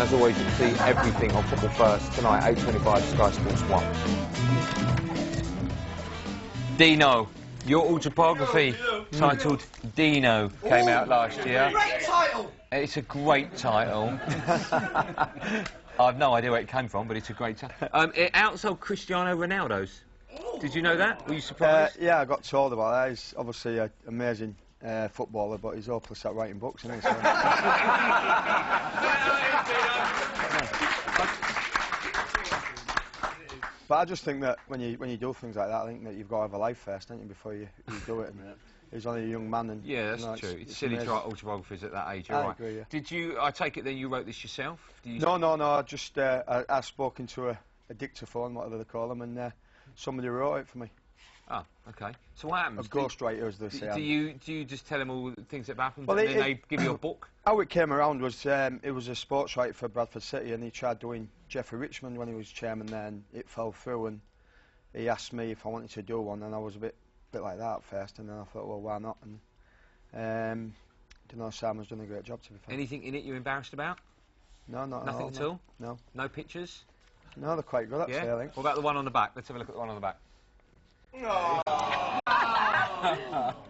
As always, you can see everything on Football First tonight, 8:25, Sky Sports 1. Deano, your autobiography titled Deano came out last year. Great title! It's a great title. I have no idea where it came from, but it's a great title. It outsold Cristiano Ronaldo's. Did you know that? Were you surprised? Yeah, I got told about that. He's obviously an amazing footballer, but he's hopeless at writing books, isn't he? So. But I just think that when you do things like that, I think that you've got to have a life first, don't you, before you do it. And he's only a young man, and yeah, that's you know, true. It's silly to write autobiographies at that age. I agree, yeah. Did you? I take it then you wrote this yourself? No. I just I spoke into a dictaphone, whatever they call them, and somebody wrote it for me. Oh, okay. So what happens? A ghostwriter, as they say. Do you just tell them all the things that have happened, well, and then they give you a book? How it came around was it was a sports writer for Bradford City, and he tried doing Jeffrey Richmond when he was chairman there, and it fell through, and he asked me if I wanted to do one, and I was a bit like that at first, and then I thought, well, why not? And you know, Simon's done a great job, to be fair. Anything in it you're embarrassed about? No, not nothing at all. No. No pictures? No, they're quite good, actually, I think. What about the one on the back? Let's have a look at the one on the back. Oh.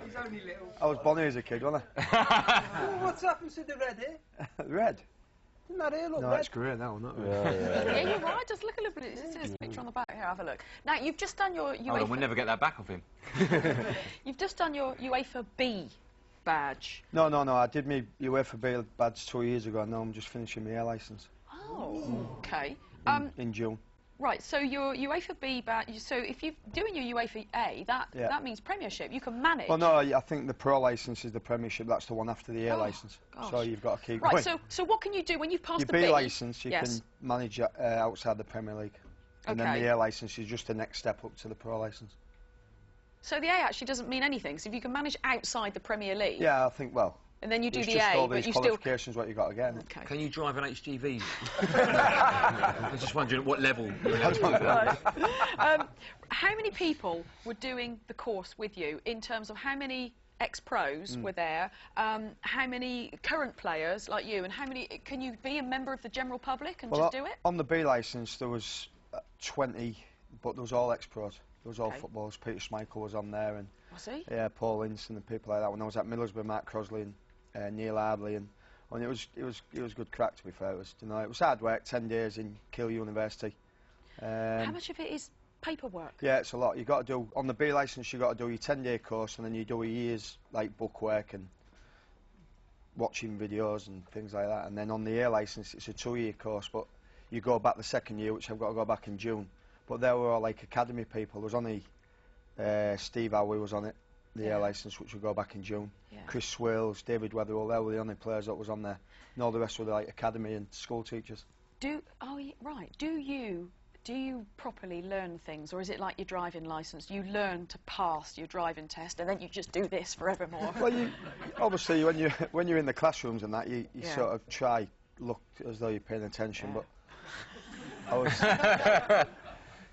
He's only little. I was Bonnie as a kid, wasn't I? Oh, what's happened to the red hair? Red? Didn't that hair look No, red? it's grey now, not red. Yeah, you're right. Just look a little bit. It says picture on the back. Here, have a look. Now, you've just done your UEFA... Hold on, we'll never get that back off him. You've just done your UEFA B badge. No. I did my UEFA B badge 2 years ago, and now I'm just finishing my air licence. Oh, OK. In June. Right, so your UEFA B badge, so if you're doing your UEFA A, that means Premiership. You can manage. Well, no, I think the Pro licence is the Premiership. That's the one after the A licence. So you've got to keep going. Right, so what can you do when you've passed your the B B? licence, you can manage outside the Premier League. And then the A licence is just the next step up to the Pro licence. So the A actually doesn't mean anything. So if you can manage outside the Premier League... Yeah, I think, well... And then you do the just A, all but these you qualifications what you got to get. Okay. Can you drive an HGV? I'm just wondering what level you're at. How many people were doing the course with you in terms of how many ex-pros were there, how many current players like you, and how many... Can you be a member of the general public and just do it? On the B licence there was 20, but there was all ex-pros. There was all footballers. Peter Schmeichel was on there, and was he? Yeah, Paul Ince and people like that. When I was at Middlesbrough, Mark Crosley and Neil Ardley, and it was good crack, to be fair. It was, you know, it was hard work. 10 days in Keele University. How much of it is paperwork? Yeah, it's a lot. You got to do on the B licence. You got to do your 10-day course, and then you do a year's like book work and watching videos and things like that. And then on the A licence, it's a 2-year course, but you go back the second year, which I've got to go back in June. But they were all like academy people. There was only Steve Howie was on it, the air licence, which would go back in June. Chris Swales, David Weatherall, they were the only players that was on there. And all the rest were like academy and school teachers. Do you properly learn things, or is it like your driving licence? You learn to pass your driving test, and then you just do this forevermore? Well, obviously when you're in the classrooms and that, you sort of try look as though you're paying attention, but I was.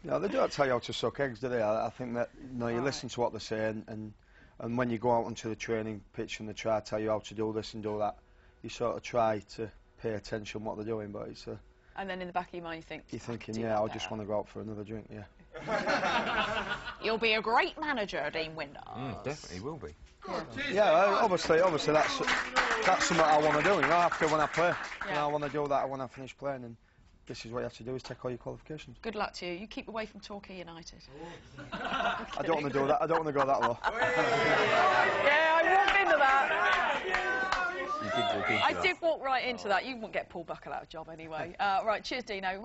No, they don't tell you how to suck eggs, do they? I think that you listen to what they're saying, and when you go out onto the training pitch and they try to tell you how to do this and do that, you sort of try to pay attention what they're doing, but it's and then in the back of your mind you're thinking, I just want to go out for another drink, yeah. You'll be a great manager, Dean Windass. Definitely will be. Yeah, obviously that's something I want to do, you know, after when I play. And I want to do that when I finish playing, and this is what you have to do, is take all your qualifications. Good luck to you. You keep away from Torquay United. I don't want to do that. I don't want to go that low. Yeah, I walked into that. You did walk into I did walk right into that. You won't get Paul Buckle out of job anyway. Right, cheers, Deano.